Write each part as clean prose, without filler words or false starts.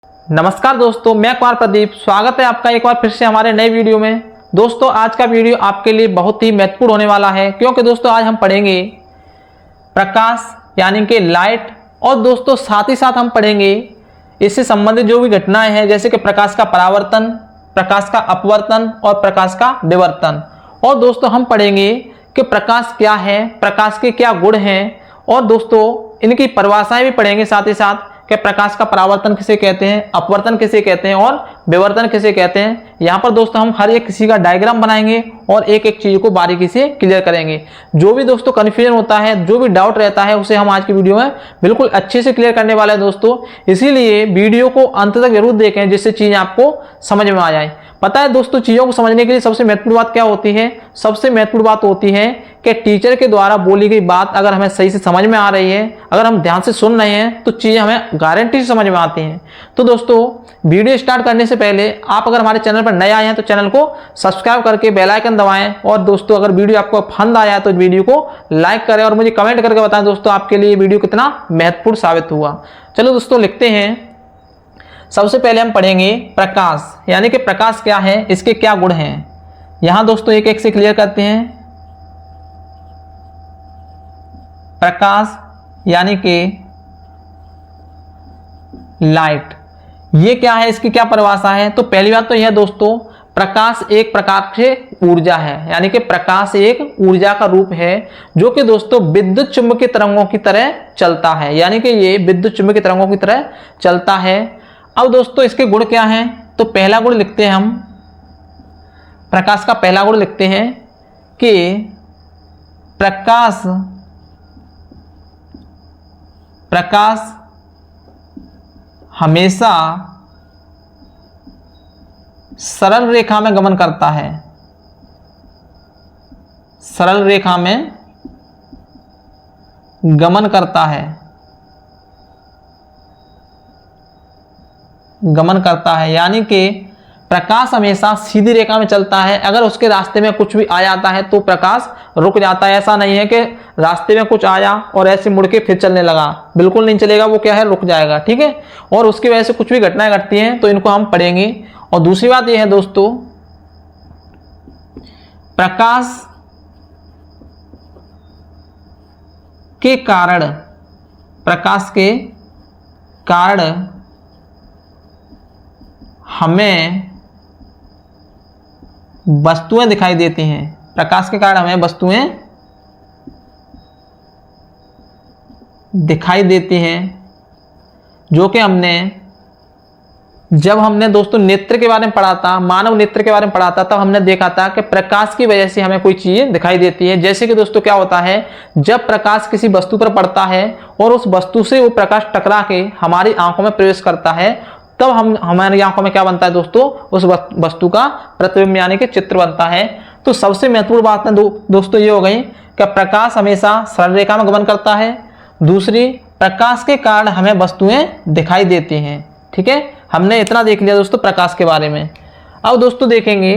नमस्कार दोस्तों, मैं कुमार प्रदीप। स्वागत है आपका एक बार फिर से हमारे नए वीडियो में। दोस्तों, आज का वीडियो आपके लिए बहुत ही महत्वपूर्ण होने वाला है, क्योंकि दोस्तों आज हम पढ़ेंगे प्रकाश यानी कि लाइट, और दोस्तों साथ ही साथ हम पढ़ेंगे इससे संबंधित जो भी घटनाएं हैं, जैसे कि प्रकाश का परावर्तन, प्रकाश का अपवर्तन और प्रकाश का विवर्तन। और दोस्तों हम पढ़ेंगे कि प्रकाश क्या है, प्रकाश के क्या गुण हैं, और दोस्तों इनकी परिभाषाएं भी पढ़ेंगे साथ ही साथ कि प्रकाश का परावर्तन किसे कहते हैं, अपवर्तन किसे कहते हैं और विवर्तन किसे कहते हैं। यहाँ पर दोस्तों हम हर एक किसी का डायग्राम बनाएंगे और एक एक चीज को बारीकी से क्लियर करेंगे। जो भी दोस्तों कन्फ्यूजन होता है, जो भी डाउट रहता है, उसे हम आज की वीडियो में बिल्कुल अच्छे से क्लियर करने वाले हैं दोस्तों। इसीलिए वीडियो को अंत तक जरूर देखें, जिससे चीजें आपको समझ में आ जाए। पता है दोस्तों, चीजों को समझने के लिए सबसे महत्वपूर्ण बात क्या होती है? सबसे महत्वपूर्ण बात होती है कि टीचर के द्वारा बोली गई बात अगर हमें सही से समझ में आ रही है, अगर हम ध्यान से सुन रहे हैं, तो चीजें हमें गारंटी से समझ में आती हैं। तो दोस्तों वीडियो स्टार्ट करने से पहले आप अगर हमारे चैनल पर नए आए हैं तो चैनल को सब्सक्राइब करके बेल आइकन दबाएं, और दोस्तों अगर वीडियो आपको पसंद आया तो वीडियो को लाइक करें और मुझे कमेंट करके बताएं दोस्तों आपके लिए वीडियो कितना महत्वपूर्ण साबित हुआ। चलो दोस्तों लिखते हैं। सबसे पहले हम पढ़ेंगे प्रकाश, यानी कि प्रकाश क्या है, इसके क्या गुण हैं। यहां दोस्तों एक एक से क्लियर करते हैं। प्रकाश यानी कि लाइट, ये क्या है, इसकी क्या परिभाषा है? तो पहली बात तो यह दोस्तों, प्रकाश एक प्रकार से ऊर्जा है, यानी कि प्रकाश एक ऊर्जा का रूप है जो कि दोस्तों विद्युत चुंबकीय तरंगों की तरह चलता है, यानी कि ये विद्युत चुंबकीय तरंगों की तरह चलता है। अब दोस्तों इसके गुण क्या हैं? तो पहला गुण लिखते हैं हम, प्रकाश का पहला गुण लिखते हैं कि प्रकाश हमेशा सरल रेखा में गमन करता है। सरल रेखा में गमन करता है, यानी कि प्रकाश हमेशा सीधी रेखा में चलता है। अगर उसके रास्ते में कुछ भी आ जाता है तो प्रकाश रुक जाता है। ऐसा नहीं है कि रास्ते में कुछ आया और ऐसे मुड़ के फिर चलने लगा, बिल्कुल नहीं चलेगा, वो क्या है, रुक जाएगा। ठीक है, और उसकी वजह से कुछ भी घटनाएं घटती हैं तो इनको हम पढ़ेंगे। और दूसरी बात यह है दोस्तों, प्रकाश के कारण हमें वस्तुएं दिखाई देती हैं। प्रकाश के कारण हमें वस्तुएं दिखाई देती हैं, जो कि जब हमने दोस्तों नेत्र के बारे में पढ़ा था, मानव नेत्र के बारे में पढ़ा था, तब हमने देखा था कि प्रकाश की वजह से हमें कोई चीज दिखाई देती है। जैसे कि दोस्तों क्या होता है, जब प्रकाश किसी वस्तु पर पड़ता है और उस वस्तु से वो प्रकाश टकरा के हमारी आंखों में प्रवेश करता है, तब हमारी आंखों में क्या बनता है दोस्तों, उस वस्तु का प्रतिबिंब यानी कि चित्र बनता है। तो सबसे महत्वपूर्ण बात दोस्तों ये हो गई कि प्रकाश हमेशा सरल रेखा में गमन करता है। दूसरी, प्रकाश के कारण हमें वस्तुएं दिखाई देती हैं। ठीक है, हमने इतना देख लिया दोस्तों प्रकाश के बारे में। अब दोस्तों देखेंगे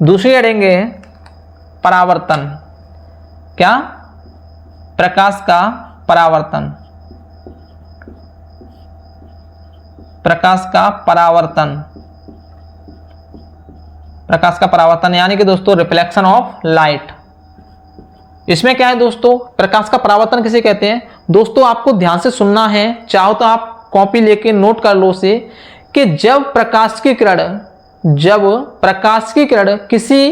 दूसरी अड़ेंगे परावर्तन। क्या? प्रकाश का परावर्तन। प्रकाश का परावर्तन यानी कि दोस्तों रिफ्लेक्शन ऑफ लाइट। इसमें क्या है दोस्तों, प्रकाश का परावर्तन किसे कहते हैं? दोस्तों आपको ध्यान से सुनना है, चाहो तो आप कॉपी लेके नोट कर लो उसे, कि जब प्रकाश की किरण किसी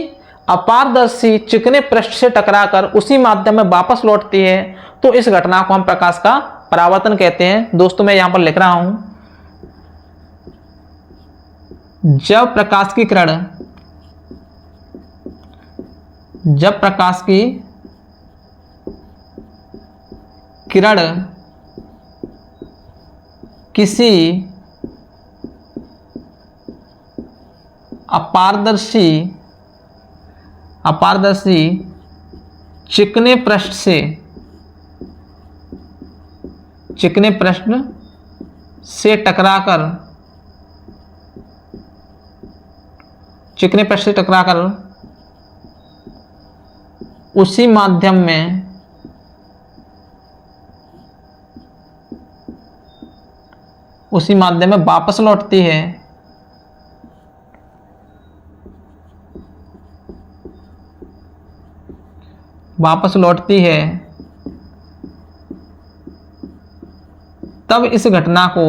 अपारदर्शी चिकने पृष्ठ से टकराकर उसी माध्यम में वापस लौटती है, तो इस घटना को हम प्रकाश का परावर्तन कहते हैं। दोस्तों मैं यहां पर लिख रहा हूं, जब प्रकाश की किरण किसी अपारदर्शी चिकने पृष्ठ से टकराकर उसी माध्यम में उसी माध्यम में वापस लौटती है, वापस लौटती है, तब इस घटना को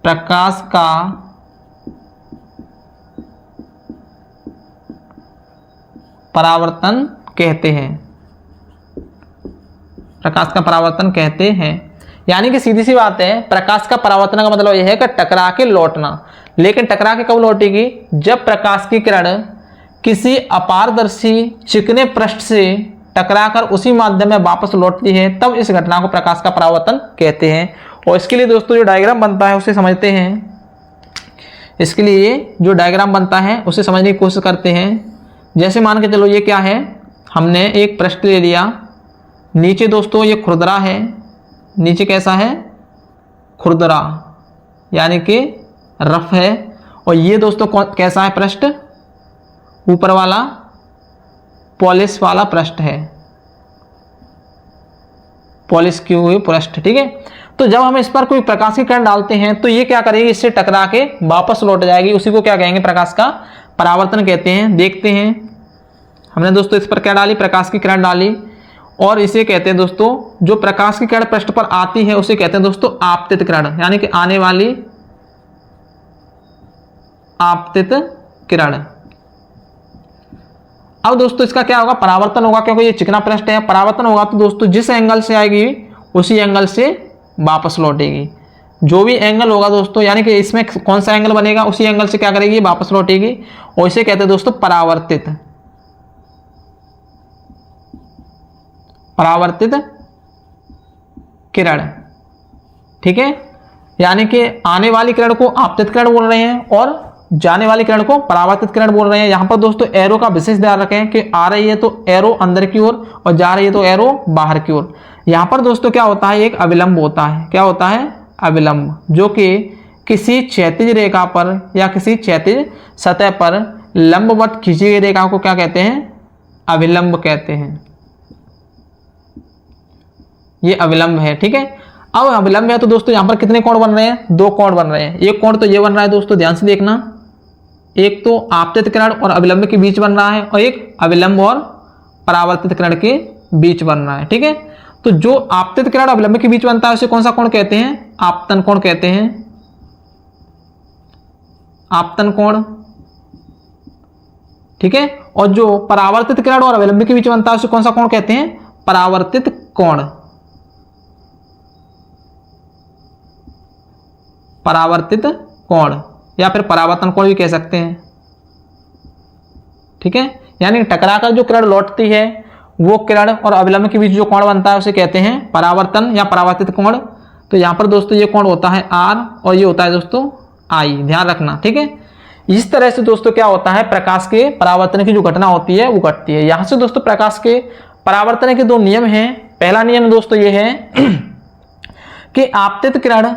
प्रकाश का परावर्तन कहते हैं। प्रकाश का परावर्तन कहते हैं। यानी कि सीधी सी बात है, प्रकाश का परावर्तन का मतलब यह है कि टकरा के लौटना। लेकिन टकरा के कब लौटेगी? जब प्रकाश की किरण किसी अपारदर्शी चिकने पृष्ठ से टकराकर उसी माध्यम में वापस लौटती है, तब इस घटना को प्रकाश का परावर्तन कहते हैं। और इसके लिए दोस्तों जो डायग्राम बनता है उसे समझते हैं। इसके लिए जो डायग्राम बनता है उसे समझने की कोशिश करते हैं। जैसे मान के चलो ये क्या है, हमने एक पृष्ठ ले लिया, नीचे दोस्तों ये खुरदरा है, नीचे कैसा है? खुरदरा, यानी कि रफ है। और ये दोस्तों कैसा है पृष्ठ? ऊपर वाला पॉलिश वाला पृष्ठ है, पॉलिश किए हुए पृष्ठ, ठीक है। तो जब हम इस पर कोई प्रकाश की किरण डालते हैं तो ये क्या करेगी? इससे टकरा के वापस लौट जाएगी। उसी को क्या कहेंगे? प्रकाश का परावर्तन कहते हैं। देखते हैं, हमने दोस्तों इस पर क्या डाली? प्रकाश की किरण डाली, और इसे कहते हैं दोस्तों, जो प्रकाश की किरण पृष्ठ पर आती है उसे कहते हैं दोस्तों आपतित किरण, यानी कि आने वाली आपतित किरण। अब दोस्तों इसका क्या होगा? परावर्तन होगा, क्योंकि ये चिकना पृष्ठ है। परावर्तन होगा तो दोस्तों जिस एंगल से आएगी उसी एंगल से वापस लौटेगी। जो भी एंगल होगा दोस्तों, यानी कि इसमें कौन सा एंगल बनेगा उसी एंगल से क्या करेगी? वापस लौटेगी। और इसे कहते हैं दोस्तों परावर्तित किरण, ठीक है। यानी कि आने वाली किरण को आपतित किरण बोल रहे हैं और जाने वाली किरण को परावर्तित किरण बोल रहे हैं। यहां पर दोस्तों एरो का विशेष ध्यान रखें कि आ रही है तो एरो अंदर की ओर और जा रही है तो एरो बाहर की ओर। यहां पर दोस्तों क्या होता है? एक अविलंब होता है। क्या होता है? अविलंब, जो कि किसी क्षैतिज रेखा पर या किसी क्षैतिज सतह पर लंबवत खींची गई रेखा को क्या कहते हैं? अविलंब कहते हैं। ये अविलंब है, ठीक है। अब अविलंब है तो दोस्तों यहां पर कितने कोण बन रहे हैं? दो कोण बन रहे हैं। एक कोण तो ये बन रहा है दोस्तों, ध्यान से देखना, एक तो आपतित किरण और अविलंब के बीच बन रहा है, और एक अविलंब और परावर्तित किरण के बीच बन रहा है, ठीक है। तो जो आपतित किरण अविलंब के बीच बनता है उसे कौन सा कोण कहते हैं? आपतन कोण कहते हैं। आपतन कोण, ठीक है। और जो परावर्तित किरण और अविलंब के बीच बनता है उसे कौन सा कोण कहते हैं? परावर्तित कोण। परावर्तित कोण या फिर परावर्तन कोण भी कह सकते हैं, ठीक है। यानी टकराकर जो किरण लौटती है वो किरण और अविलंब के बीच जो कोण बनता है उसे कहते हैं परावर्तन या परावर्तित कोण। तो यहां पर दोस्तों ये कोण होता है R और ये होता है दोस्तों I, ध्यान रखना, ठीक है। इस तरह से दोस्तों क्या होता है? प्रकाश के परावर्तन की जो घटना होती है वो घटती है। यहां से दोस्तों प्रकाश के परावर्तन के दो नियम हैं। पहला नियम दोस्तों ये है कि आपतित किरण,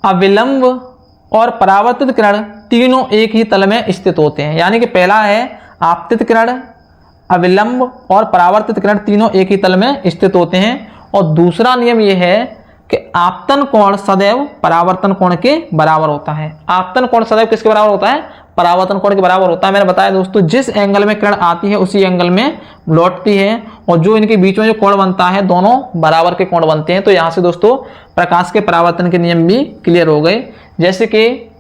अविलंब और परावर्तित किरण तीनों एक ही तल में स्थित होते हैं। यानी कि पहला है आपतित किरण, अविलंब और परावर्तित किरण तीनों एक ही तल में स्थित होते हैं। और दूसरा नियम यह है कि आपतन कोण सदैव परावर्तन कोण के बराबर होता है। आपतन कोण सदैव किसके बराबर होता है? परावर्तन कोण के बराबर होता है। मैंने बताया दोस्तों, जिस एंगल में किरण आती है उसी एंगल में लौटती है, और जो इनके बीच में जो कोण बनता है दोनों बराबर के कोण बनते हैं। तो यहां से दोस्तों प्रकाश के परावर्तन के नियम भी क्लियर हो गए। जैसे कि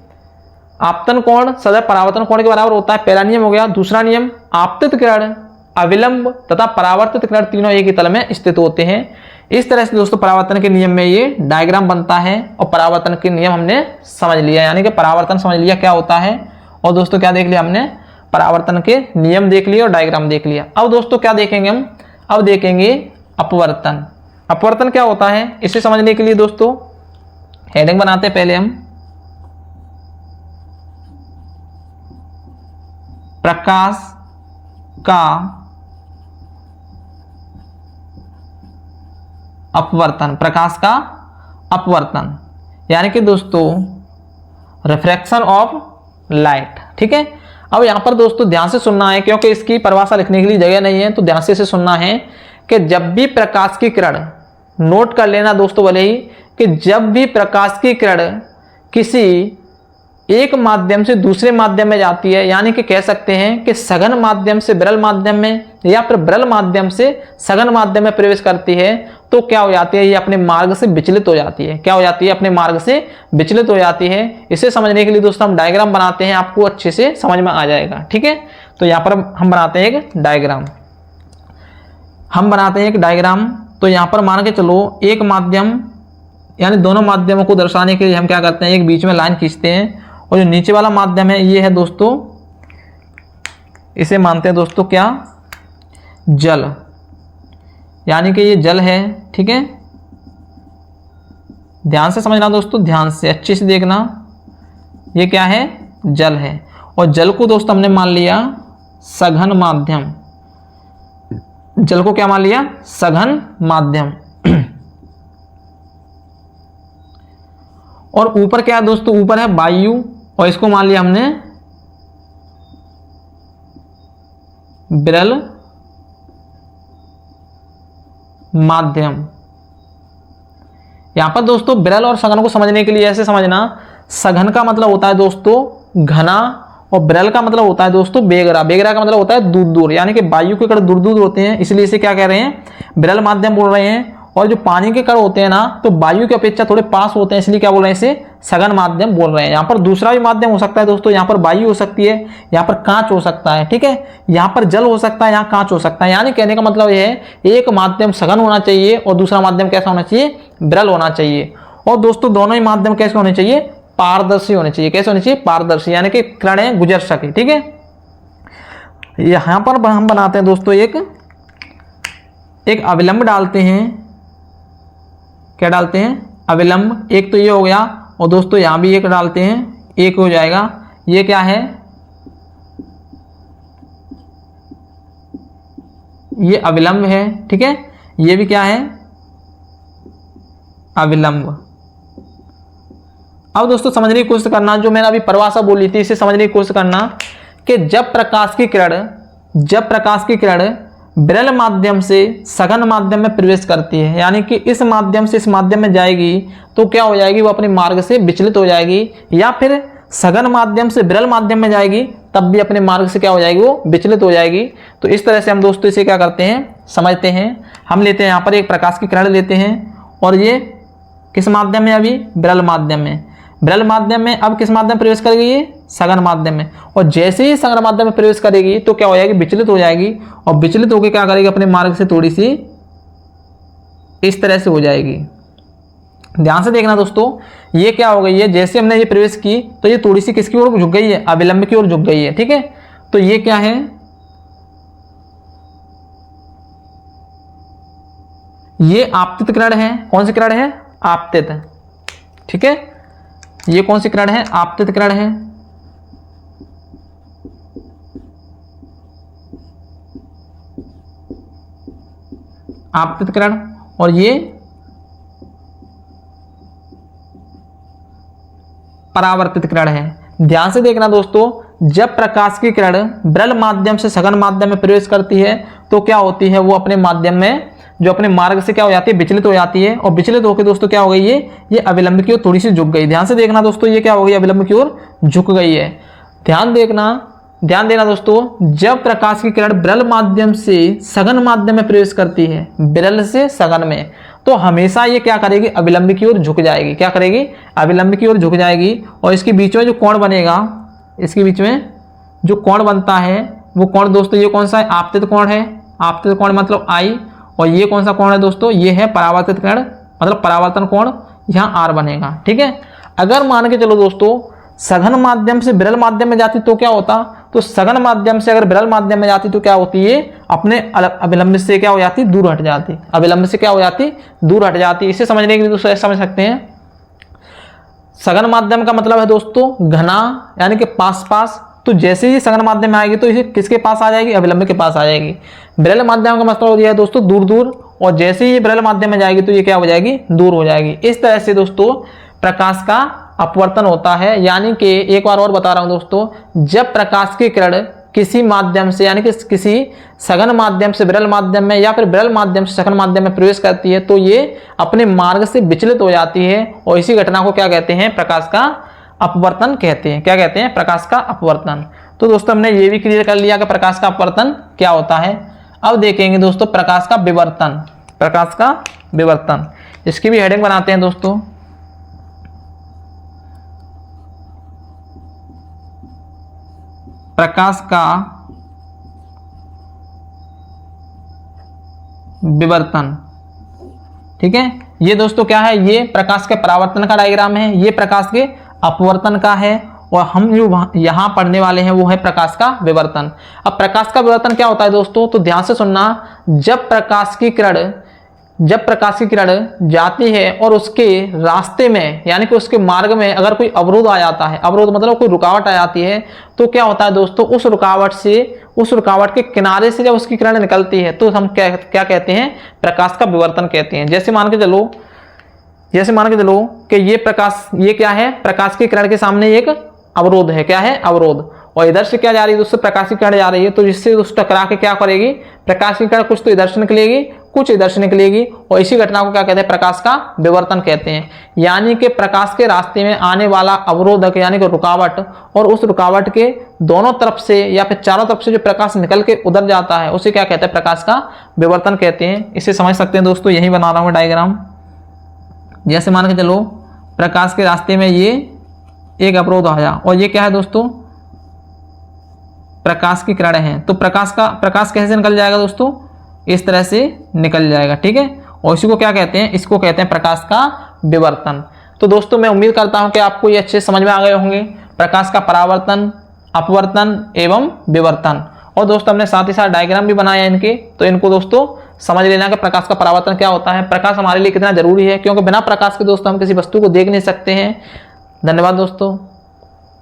आपतन कोण सदैव परावर्तन कोण के बराबर होता है, पहला नियम हो गया। दूसरा नियम, आपतित किरण, अविलंब तथा परावर्तित किरण तीनों एक ही तल में स्थित होते हैं। इस तरह से दोस्तों परावर्तन के नियम में ये डायग्राम बनता है, और परावर्तन के नियम हमने समझ लिया, यानी कि परावर्तन समझ लिया क्या होता है। और दोस्तों क्या देख लिया हमने? परावर्तन के नियम देख लिए और डायग्राम देख लिया। अब दोस्तों क्या देखेंगे हम? अब देखेंगे अपवर्तन। अपवर्तन क्या होता है इसे समझने के लिए दोस्तों हेडिंग बनाते हैं पहले हम। प्रकाश का अपवर्तन, प्रकाश का अपवर्तन यानी कि दोस्तों रिफ्रैक्शन ऑफ लाइट, ठीक है। अब यहाँ पर दोस्तों ध्यान से सुनना है, क्योंकि इसकी परिभाषा लिखने के लिए जगह नहीं है, तो ध्यान से इसे सुनना है कि जब भी प्रकाश की किरण, नोट कर लेना दोस्तों भले ही, कि जब भी प्रकाश की किरण किसी एक माध्यम से दूसरे माध्यम में जाती है, यानी कि कह सकते हैं कि सघन माध्यम से विरल माध्यम में या फिर विरल माध्यम से सघन माध्यम में प्रवेश करती है, तो क्या हो जाती है, ये अपने मार्ग से विचलित हो जाती है। क्या हो जाती है, अपने मार्ग से विचलित हो जाती है। इसे समझने के लिए दोस्तों हम डायग्राम बनाते हैं, आपको अच्छे से समझ में आ जाएगा। ठीक है, तो यहाँ पर हम बनाते हैं एक डायग्राम। तो यहाँ पर मान के चलो एक माध्यम, यानी दोनों माध्यमों को दर्शाने के लिए हम क्या करते हैं, एक बीच में लाइन खींचते हैं, और जो नीचे वाला माध्यम है ये है दोस्तों, इसे मानते हैं दोस्तों क्या, जल, यानी कि ये जल है। ठीक है, ध्यान से समझना दोस्तों, ध्यान से अच्छे से देखना, ये क्या है, जल है। और जल को दोस्तों हमने मान लिया सघन माध्यम, जल को क्या मान लिया, सघन माध्यम। और ऊपर क्या है दोस्तों, ऊपर है वायु, और इसको मान लिया हमने विरल माध्यम। यहां पर दोस्तों विरल और सघन को समझने के लिए ऐसे समझना, सघन का मतलब होता है दोस्तों घना, और विरल का मतलब होता है दोस्तों बेगरा। बेगरा का मतलब होता है दूर दूर, यानी कि वायु के कण दूर दूर होते हैं, इसलिए इसे क्या कह रहे हैं, विरल माध्यम बोल रहे हैं। और जो पानी के कण होते हैं ना, तो वायु की अपेक्षा थोड़े पास होते हैं, इसलिए क्या बोल रहे हैं, इसे सघन माध्यम बोल रहे हैं। यहाँ पर दूसरा भी माध्यम हो सकता है दोस्तों, यहाँ पर वायु हो सकती है, यहाँ पर कांच हो सकता है। ठीक है, यहाँ पर जल हो सकता है, यहाँ कांच हो सकता है। यानी कहने का मतलब यह है, एक माध्यम सघन होना चाहिए और दूसरा माध्यम कैसा होना चाहिए, विरल होना चाहिए। और दोस्तों दोनों ही माध्यम कैसे होने चाहिए, पारदर्शी होने चाहिए। कैसे होने चाहिए, पारदर्शी, यानी कि किरणें गुजर सके। ठीक है, यहाँ पर हम बनाते हैं दोस्तों एक अविलंब डालते हैं। क्या डालते हैं, अविलंब। एक तो ये हो गया, और दोस्तों यहां भी एक डालते हैं, एक हो जाएगा। ये क्या है, ये अविलंब है। ठीक है, ये भी क्या है, अविलंब। अब दोस्तों समझने की कोशिश करना, जो मैंने अभी परिभाषा बोली थी, इसे समझने की कोशिश करना कि जब प्रकाश की किरण विरल माध्यम से सघन माध्यम में प्रवेश करती है, यानी कि इस माध्यम से इस माध्यम में जाएगी, तो क्या हो जाएगी, वो अपने मार्ग से विचलित हो जाएगी। या फिर सघन माध्यम से विरल माध्यम में जाएगी, तब भी अपने मार्ग से क्या हो जाएगी, वो विचलित हो जाएगी। तो इस तरह से हम दोस्तों इसे क्या करते हैं, समझते हैं। हम लेते हैं यहाँ पर एक प्रकाश की किरण लेते हैं, और ये किस माध्यम में, अभी विरल माध्यम में। विरल माध्यम में अब किस माध्यम में प्रवेश करेगी, ये सघन माध्यम में। और जैसे ही सघन माध्यम में प्रवेश करेगी, तो क्या हो जाएगी, विचलित हो जाएगी, और विचलित होकर क्या करेगी, अपने मार्ग से थोड़ी सी इस तरह से हो जाएगी। ध्यान से देखना दोस्तों, ये क्या हो गई है, जैसे हमने ये प्रवेश की, तो ये थोड़ी सी किसकी ओर झुक गई है, अविलंब की ओर झुक गई है। ठीक है, तो ये क्या है, ये आपतित किरण है। कौन सी किरण है, आपतित। ठीक है, ये कौन सी किरण है, आपतित किरण है। आपतित किरण, और ये परावर्तित किरण है। ध्यान से देखना दोस्तों, जब प्रकाश की किरण विरल माध्यम से सघन माध्यम में प्रवेश करती है, तो क्या होती है, वो अपने माध्यम में, जो अपने मार्ग से क्या हो जाती है, विचलित हो जाती है। और विचलित होकर दोस्तों क्या हो गई, ये अविलंब की ओर थोड़ी सी झुक गई। ध्यान से देखना दोस्तों, ये क्या हो गई, अविलंब की ओर झुक गई है। ध्यान देना दोस्तों, जब प्रकाश की किरण विरल माध्यम से सघन माध्यम में प्रवेश करती है, विरल से सघन में, तो हमेशा ये क्या करेगी, अविलंब की ओर झुक जाएगी। क्या करेगी, अविलंब की ओर झुक जाएगी। और इसके बीच में जो कोण बनेगा, इसके बीच में जो कोण बनता है, वो कोण दोस्तों ये कौन सा है, आपतित कोण है। आपतित कोण मतलब आई। और ये कौन सा कोण है दोस्तों, ये है परावर्तित किरण, मतलब परावर्तन कोण, यहाँ आर बनेगा। ठीक है, अगर मान के चलो दोस्तों, सघन माध्यम से विरल माध्यम में जाती तो क्या होता, तो सघन माध्यम से अगर विरल माध्यम में जाती तो क्या होती है, अपने अविलंब से क्या हो जाती, दूर हट जाती। अविलंब से क्या हो जाती, दूर हट जाती। इसे समझने के लिए दोस्तों समझ सकते हैं, सघन माध्यम का मतलब है दोस्तों घना, यानी कि पास पास। तो जैसे ही सघन माध्यम में आएगी, तो इसे किसके पास आ जाएगी, अविलंब के पास आ जाएगी। विरल माध्यम का मतलब यह है दोस्तों दूर दूर, और जैसे ही विरल माध्यम में जाएगी, तो ये क्या हो जाएगी, दूर हो जाएगी। इस तरह से दोस्तों प्रकाश का अपवर्तन होता है। यानी कि एक बार और बता रहा हूं दोस्तों, जब प्रकाश की किरण किसी माध्यम से यानी कि किसी सघन माध्यम से विरल माध्यम में या फिर विरल माध्यम से सघन माध्यम में प्रवेश करती है तो ये अपने मार्ग से विचलित हो जाती है और इसी घटना को क्या कहते हैं, प्रकाश का अपवर्तन कहते हैं। क्या कहते हैं, प्रकाश का अपवर्तन। तो दोस्तों हमने ये भी क्लियर कर लिया कि प्रकाश का अपवर्तन क्या होता है। अब देखेंगे दोस्तों प्रकाश का विवर्तन। प्रकाश का विवर्तन, इसकी भी हेडिंग बनाते हैं दोस्तों। प्रकाश का विवर्तन, ठीक है। ये दोस्तों क्या है, ये प्रकाश के परावर्तन का डायग्राम है, ये प्रकाश के अपवर्तन का है और हम जो यहां पढ़ने वाले हैं वो है प्रकाश का विवर्तन। अब प्रकाश का विवर्तन क्या होता है दोस्तों, तो ध्यान से सुनना। जब प्रकाश की किरण जाती है और उसके रास्ते में यानी कि उसके मार्ग में अगर कोई अवरोध आ जाता है, अवरोध मतलब कोई रुकावट आ जाती है, तो क्या होता है दोस्तों, उस रुकावट के किनारे से जब उसकी किरण निकलती है तो हम क्या कहते हैं, प्रकाश का विवर्तन कहते हैं। जैसे मान के चलो कि ये क्या है, प्रकाश की किरण के सामने एक अवरोध है। क्या है, अवरोध। और इधर से क्या जा रही है दोस्तों, प्रकाश की किरण जा रही है, तो जिससे दोस्तों टकरा के क्या करेगी, प्रकाश की किरण कुछ तो इधर से निकलेगी, कुछ इधर से निकलेगी और इसी घटना को क्या कहते हैं, प्रकाश का विवर्तन कहते हैं। यानी कि प्रकाश के रास्ते में आने वाला अवरोधक यानी कि रुकावट और उस रुकावट के दोनों तरफ से या फिर चारों तरफ से जो प्रकाश निकल के उधर जाता है उसे क्या कहते हैं, प्रकाश का विवर्तन कहते हैं। इसे समझ सकते हैं दोस्तों, यही बना रहा हूं डायग्राम। जैसे मान के चलो प्रकाश के रास्ते में ये एक अवरोध आया और ये क्या है दोस्तों, प्रकाश की किरण है, तो प्रकाश कैसे निकल जाएगा दोस्तों, इस तरह से निकल जाएगा, ठीक है। और इसी को क्या कहते हैं, इसको कहते हैं प्रकाश का विवर्तन। तो दोस्तों मैं उम्मीद करता हूं कि आपको ये अच्छे समझ में आ गए होंगे, प्रकाश का परावर्तन, अपवर्तन एवं विवर्तन। और दोस्तों हमने साथ ही साथ डायग्राम भी बनाया है इनके, तो इनको दोस्तों समझ लेना कि प्रकाश का परावर्तन क्या होता है, प्रकाश हमारे लिए कितना जरूरी है, क्योंकि बिना प्रकाश के दोस्तों हम किसी वस्तु को देख नहीं सकते हैं। धन्यवाद दोस्तों।